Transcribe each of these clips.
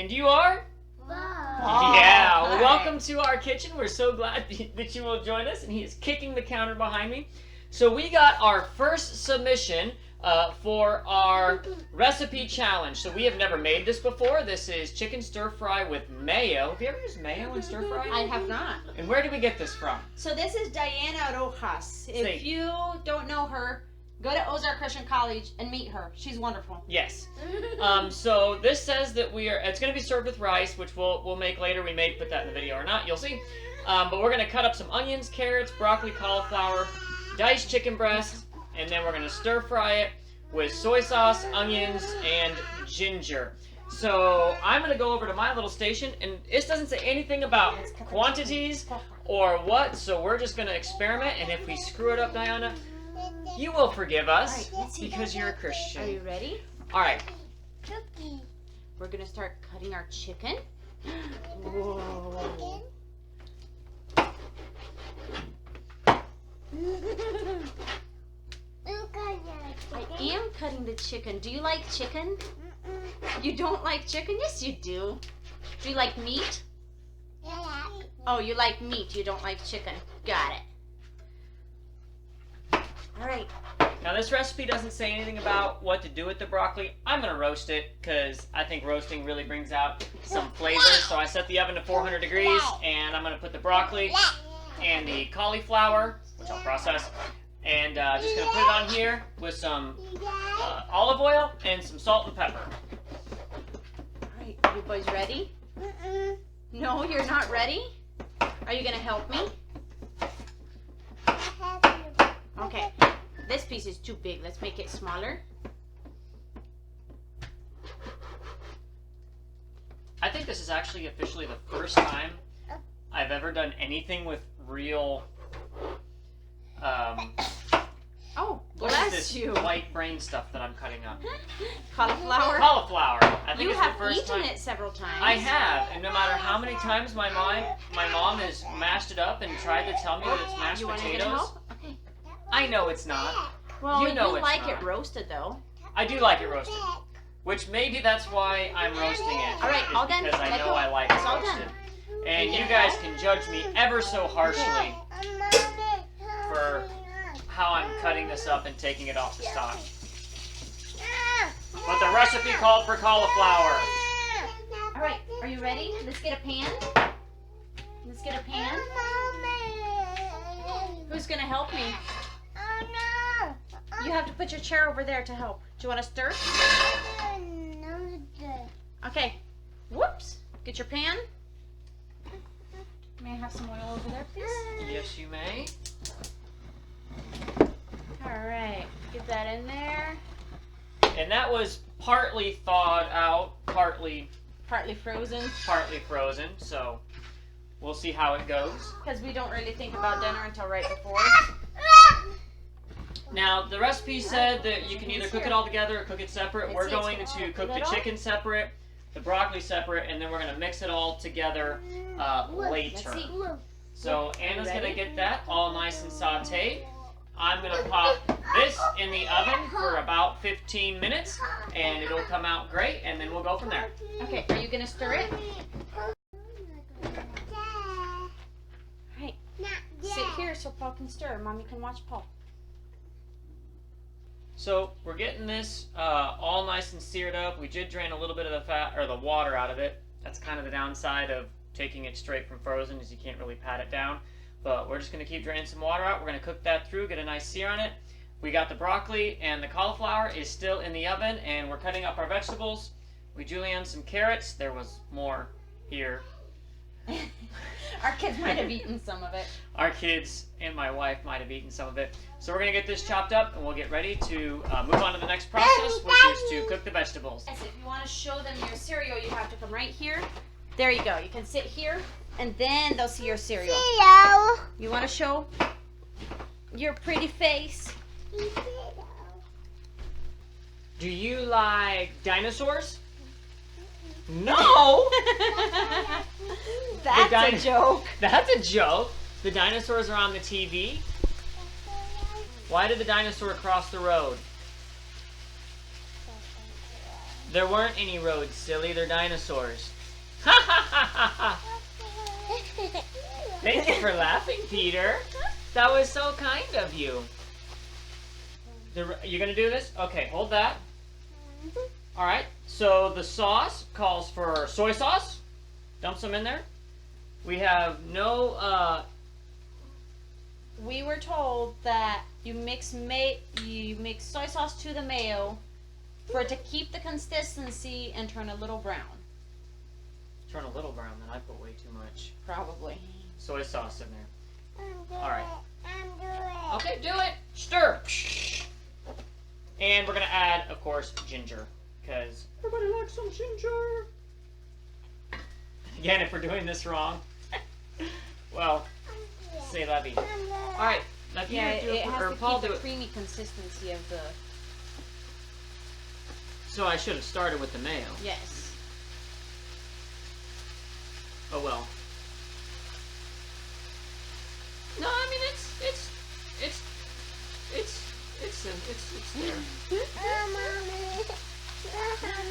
And you are? Bob. Yeah, All right. welcome to our kitchen. We're so glad that you will join us. And he is kicking the counter behind me. So we got our first submission for our recipe challenge. So we have never made this before. This is chicken stir fry with mayo. Have you ever used mayo in stir fry? I have not. And where did we get this from? So this is Diana Rojas. If Say- you don't know her, go to Ozark Christian College and meet her. She's wonderful. Yes. So this says that it's going to be served with rice, which we'll make later. We may put that in the video or not. You'll see. But we're going to cut up some onions, carrots, broccoli, cauliflower, diced chicken breast, and then we're going to stir fry it with soy sauce, onions, and ginger. So I'm going to go over to my little station, and this doesn't say anything about quantities or what, so we're just going to experiment, and if we screw it up, Diana, you will forgive us because you're a Christian. Are you ready? All right. We're going to start cutting our chicken. Whoa. I am cutting the chicken. Do you like chicken? You don't like chicken? Yes, you do. Do you like meat? Oh, you like meat. You don't like chicken. Got it. All right. Now this recipe doesn't say anything about what to do with the broccoli. I'm going to roast it because I think roasting really brings out some flavor. So I set the oven to 400 degrees and I'm going to put the broccoli and the cauliflower, which I'll process, and just going to put it on here with some olive oil and some salt and pepper. All right. Are you boys ready? No, you're not ready? Are you going to help me? Okay. This piece is too big. Let's make it smaller. I think this is actually officially the first time I've ever done anything with real Oh, what is bless this you. white brain stuff that I'm cutting up? Cauliflower. Cauliflower. I think You it's have the first eaten time. it several times. I have, and no matter how many times my mom has mashed it up and tried to tell me that it's mashed You want to get potatoes, help? Okay. I know it's not. Well, You know it's like not. it roasted though. I do like it roasted, which maybe that's why I'm roasting it. All right, is all done. Because I Let know go. I like it It's all roasted. done. And You you can guys help? can judge me ever so harshly for how I'm cutting this up and taking it off the stalk. But the recipe called for cauliflower. All right, are you ready? Let's get a pan. Let's get a pan. Who's gonna help me? You have to put your chair over there to help. Do you want to stir? Okay. Whoops. Get your pan. May I have some oil over there, please? Yes, you may. All right. Get that in there. And that was partly thawed out, partly Frozen. frozen. So we'll see how it goes. Because we don't really think about dinner until right before. Now, the recipe said that you can either cook it all together or cook it separate. We're going to cook the chicken separate, the broccoli separate, and then we're going to mix it all together later. Let's see. So Anna's going to get that all nice and sauteed. I'm going to pop this in the oven for about 15 minutes, and it'll come out great, and then we'll go from there. Okay, are you going to stir it? Right. Sit here so Paul can stir. Mommy can watch Paul. So we're getting this all nice and seared up. We did drain a little bit of the fat or the water out of it. That's kind of the downside of taking it straight from frozen, is you can't really pat it down. But we're just going to keep draining some water out. We're going to cook that through, get a nice sear on it. We got the broccoli and the cauliflower is still in the oven, and we're cutting up our vegetables. We julienned some carrots. There was more here. Our kids might have eaten some of it. Our kids and my wife might have eaten some of it. So we're going to get this chopped up, and we'll get ready to move on to the next process, which is to cook the vegetables. Yes, if you want to show them your cereal, you have to come right here. There you go. You can sit here, and then they'll see your cereal. You want to show your pretty face? Do you like dinosaurs? No! That's a joke. That's a joke. The dinosaurs are on the TV. Why did the dinosaur cross the road? There weren't any roads, silly. They're dinosaurs. Thank you for laughing, Peter. That was so kind of you. You gonna do this? Okay, hold that. Alright, so the sauce calls for soy sauce. Dump some in there. We have no, We were told that you mix soy sauce to the mayo for it to keep the consistency and turn a little brown. Turn a little brown, then I put way too much Probably. soy sauce in there. Alright. it. Okay, do it. Stir. And we're gonna add, of course, ginger. Because everybody likes some ginger. Again, if we're doing this wrong, well, say la vie. Alright, now if you Yeah, do it has or to Paul keep do the it. creamy consistency of the. So I should have started with the mayo. Yes. Oh well. No, I mean it's there.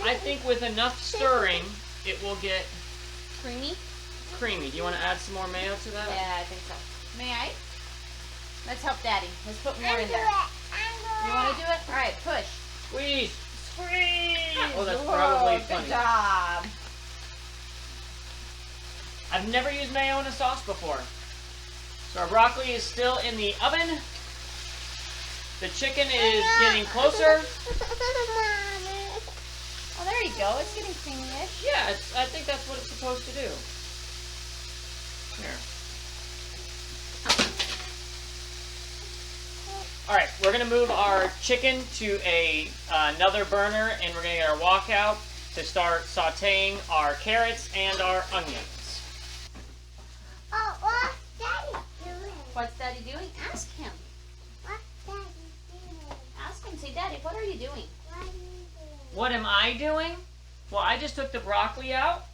I think with enough stirring, it will get Creamy? creamy. Do you want to add some more mayo to that? Yeah, I think so. May I? Let's help Daddy. Let's put more in there. You want to do it? All right, push. Squeeze. Squeeze. Oh, that's Whoa, probably good funny. job. I've never used mayo in a sauce before. So our broccoli is still in the oven. The chicken is getting closer. Oh, there you go. It's getting creamy-ish. Yeah, I think that's what it's supposed to do. Here. Alright, we're going to move our chicken to another burner, and we're going to get our wok out to start sauteing our carrots and our onions. Oh, what's Daddy doing? What's Daddy doing? Ask him. What's Daddy doing? Ask him. Say, Daddy, what are you doing? What are you doing? What am I doing? Well, I just took the broccoli out,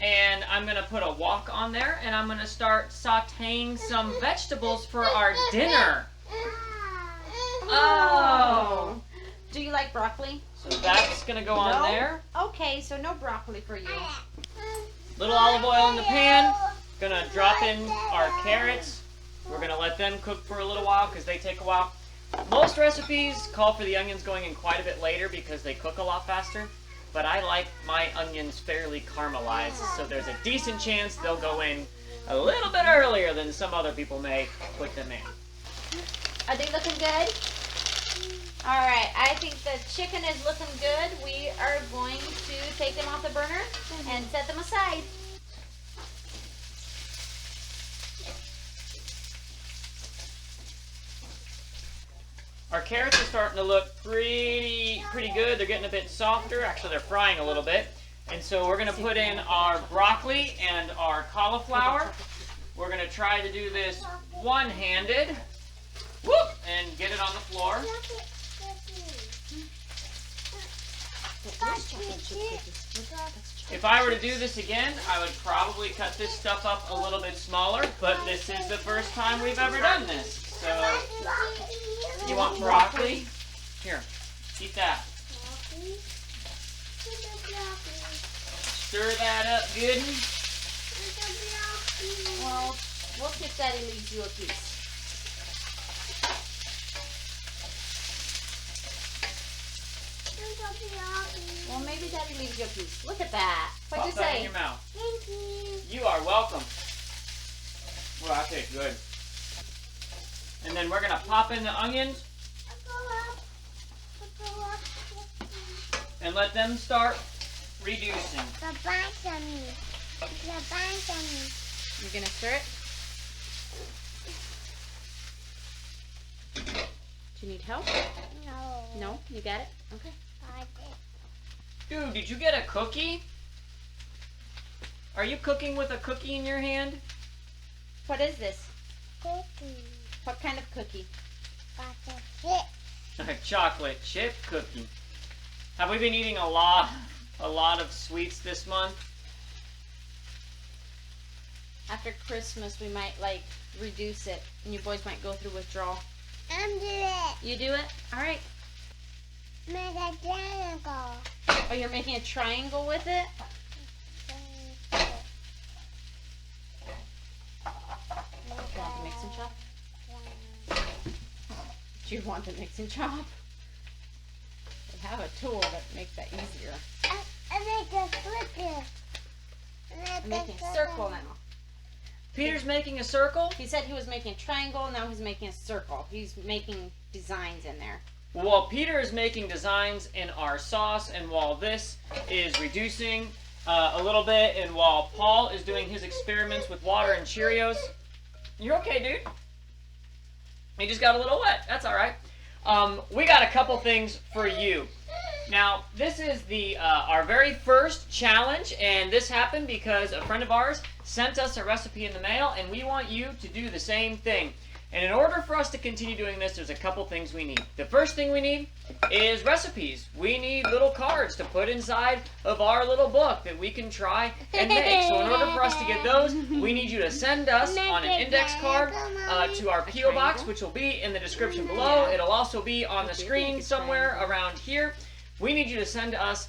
and I'm going to put a wok on there, and I'm going to start sauteing some vegetables for our dinner. Oh! Do you like broccoli? So that's going to go on No? there. Okay, so no broccoli for you. Little olive oil in the pan. Gonna drop in our carrots. We're gonna let them cook for a little while because they take a while. Most recipes call for the onions going in quite a bit later because they cook a lot faster. But I like my onions fairly caramelized, so there's a decent chance they'll go in a little bit earlier than some other people may put them in. Are they looking good? All right, I think the chicken is looking good. We are going to take them off the burner and set them aside. Our carrots are starting to look pretty good. They're getting a bit softer. Actually, they're frying a little bit. And so we're gonna put in our broccoli and our cauliflower. We're gonna try to do this one-handed. Whoop! And get it on the floor. If I were to do this again, I would probably cut this stuff up a little bit smaller, but this is the first time we've ever done this. So, you want broccoli? Here, eat that. Stir that up good. Well, we'll see if Daddy leaves you a piece. Well, maybe Daddy leaves you a piece. Look at that. What'd you Pop that in say? your mouth. Thank you. You are welcome. Well, okay, good. And then we're gonna pop in the onions and let them start reducing. You're gonna stir it? Do you need help? No. No? You got it? Okay. I did. Dude, did you get a cookie? Are you cooking with a cookie in your hand? What is this? Cookie. What kind of cookie? Butter chip. A chocolate chip cookie. Have we been eating a lot of sweets this month? After Christmas, we might reduce it, and you boys might go through withdrawal. I'm doing it. You do it? All right. Make a triangle. Oh, you're making a triangle with it? and chop? Do you want the mix and chop? We have a tool that makes that easier. I make a flipper. I'm making a circle now. Peter's making a circle? He said he was making a triangle, now he's making a circle. He's making designs in there. While Peter is making designs in our sauce, and while this is reducing a little bit, and while Paul is doing his experiments with water and Cheerios. You're okay, dude. You just got a little wet. That's all right. We got a couple things for you. Now, this is the our very first challenge, and this happened because a friend of ours sent us a recipe in the mail, and we want you to do the same thing. And in order for us to continue doing this, there's a couple things we need. The first thing we need is recipes. We need little cards to put inside of our little book that we can try and make. So in order for us to get those, we need you to send us on an index card to our P.O. box, which will be in the description below. It'll also be on the screen somewhere around here. We need you to send us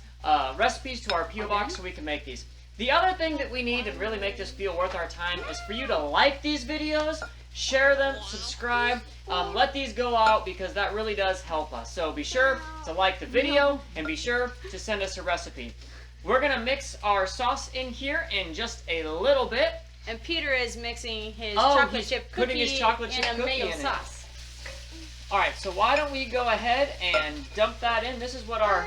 recipes to our P.O. box so we can make these. The other thing that we need to really make this feel worth our time is for you to like these videos, share them, subscribe, let these go out because that really does help us. So be sure to like the video and be sure to send us a recipe. We're going to mix our sauce in here in just a little bit. And Peter is mixing his chocolate chip cookie putting his chocolate chip in a cookie mayo in it. sauce. Alright, so why don't we go ahead and dump that in. This is what our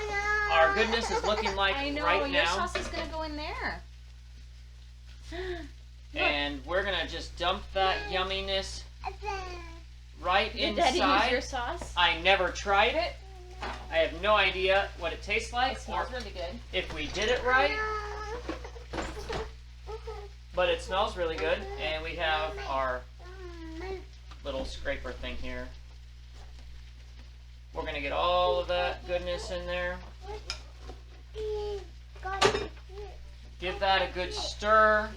goodness is looking like I know, right your now. sauce is going to go in there. And we're going to just dump that yumminess right Did Daddy use inside. your sauce? I never tried it. I have no idea what it tastes like. It smells or really good. if we did it right. But it smells really good. And we have our little scraper thing here. We're going to get all of that goodness in there. Give that a good stir.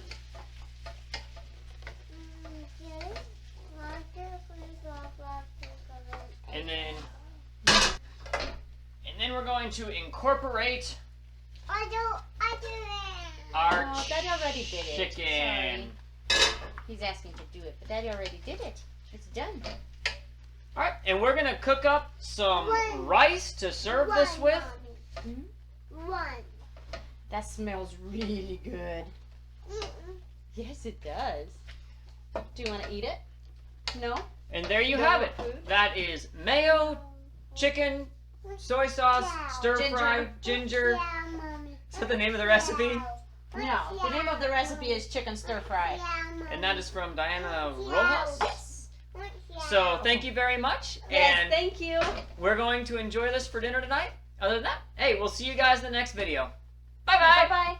And then we're going to incorporate I do it. our Oh, Daddy already did it. chicken. Sorry. He's asking to do it, but Daddy already did it. It's done. Alright, and we're going to cook up some rice to serve this with. One. That smells really good. Yes, it does. Do you want to eat it? No? And there you have it. That is mayo, chicken, soy sauce, stir fry, ginger. Yeah, Mommy. Is that the name of the recipe? No. The name of the recipe is chicken stir fry. And that is from Diana Rojas. Yes. So thank you very much. Yes, And thank you. we're going to enjoy this for dinner tonight. Other than that, hey, we'll see you guys in the next video. Bye-bye. Bye-bye.